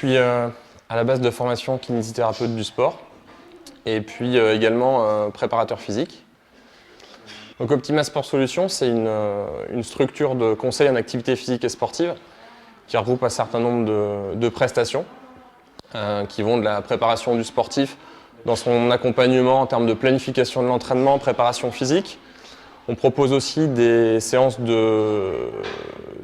suis à la base de formation kinésithérapeute du sport et puis également préparateur physique. Donc Optima Sport Solutions, c'est une structure de conseil en activité physique et sportive qui regroupe un certain nombre de prestations qui vont de la préparation du sportif dans son accompagnement en termes de planification de l'entraînement, préparation physique. On propose aussi des séances de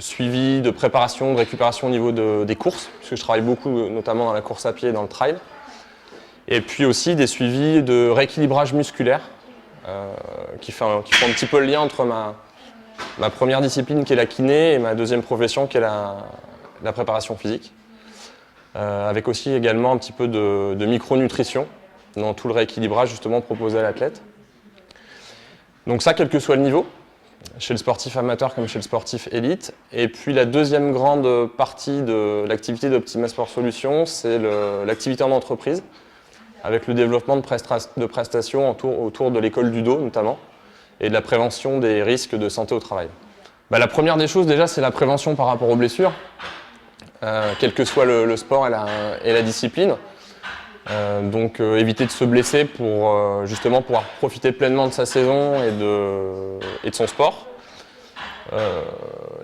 suivi, de préparation, de récupération au niveau des courses, puisque je travaille beaucoup notamment dans la course à pied et dans le trail. Et puis aussi des suivis de rééquilibrage musculaire, qui font un petit peu le lien entre ma première discipline qui est la kiné et ma deuxième profession qui est la préparation physique. Avec aussi également un petit peu de micronutrition dans tout le rééquilibrage justement proposé à l'athlète. Donc ça, quel que soit le niveau, chez le sportif amateur comme chez le sportif élite. Et puis la deuxième grande partie de l'activité d'Optima Sport Solutions, c'est l'activité en entreprise, avec le développement de prestations autour de l'école du dos notamment, et de la prévention des risques de santé au travail. La première des choses déjà, c'est la prévention par rapport aux blessures, quel que soit le sport et la discipline. Donc éviter de se blesser pour justement pouvoir profiter pleinement de sa saison et de son sport.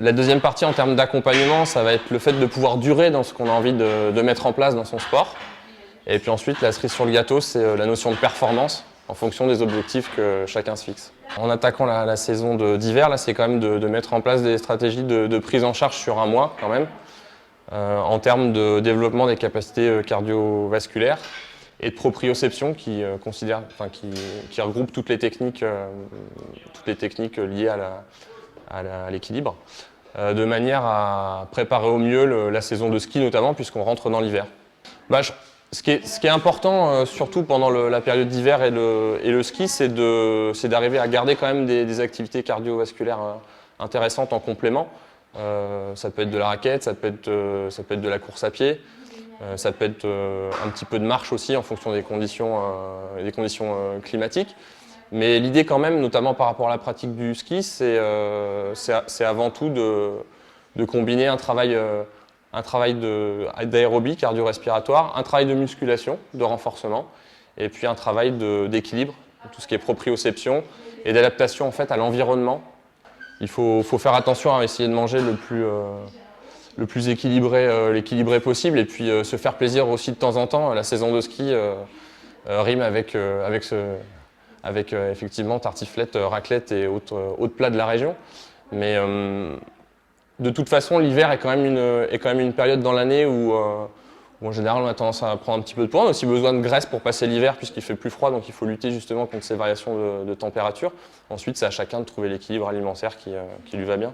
La deuxième partie en termes d'accompagnement, ça va être le fait de pouvoir durer dans ce qu'on a envie de mettre en place dans son sport. Et puis ensuite, la cerise sur le gâteau, c'est la notion de performance en fonction des objectifs que chacun se fixe. En attaquant la saison d'hiver, là, c'est quand même de mettre en place des stratégies de prise en charge sur un mois quand même. En termes de développement des capacités cardiovasculaires et de proprioception qui regroupe toutes les techniques liées à l'équilibre, de manière à préparer au mieux la saison de ski notamment puisqu'on rentre dans l'hiver. Ce qui est important, surtout pendant la période d'hiver et le ski, c'est d'arriver à garder quand même des activités cardiovasculaires intéressantes en complément. Ça peut être de la raquette, ça peut être de la course à pied, ça peut être un petit peu de marche aussi en fonction des conditions climatiques. Mais l'idée quand même, notamment par rapport à la pratique du ski, c'est avant tout de combiner un travail d'aérobie cardio-respiratoire, un travail de musculation, de renforcement, et puis un travail d'équilibre, tout ce qui est proprioception et d'adaptation en fait à l'environnement. Il faut faire attention à essayer de manger le plus équilibré possible et puis se faire plaisir aussi de temps en temps. La saison de ski rime avec effectivement tartiflette, raclette et autres plats de la région. Mais de toute façon, l'hiver est quand même une période dans l'année où en général on a tendance à prendre un petit peu de poids. On a aussi besoin de graisse pour passer l'hiver puisqu'il fait plus froid, donc il faut lutter justement contre ces variations de température. Ensuite, c'est à chacun de trouver l'équilibre alimentaire qui lui va bien.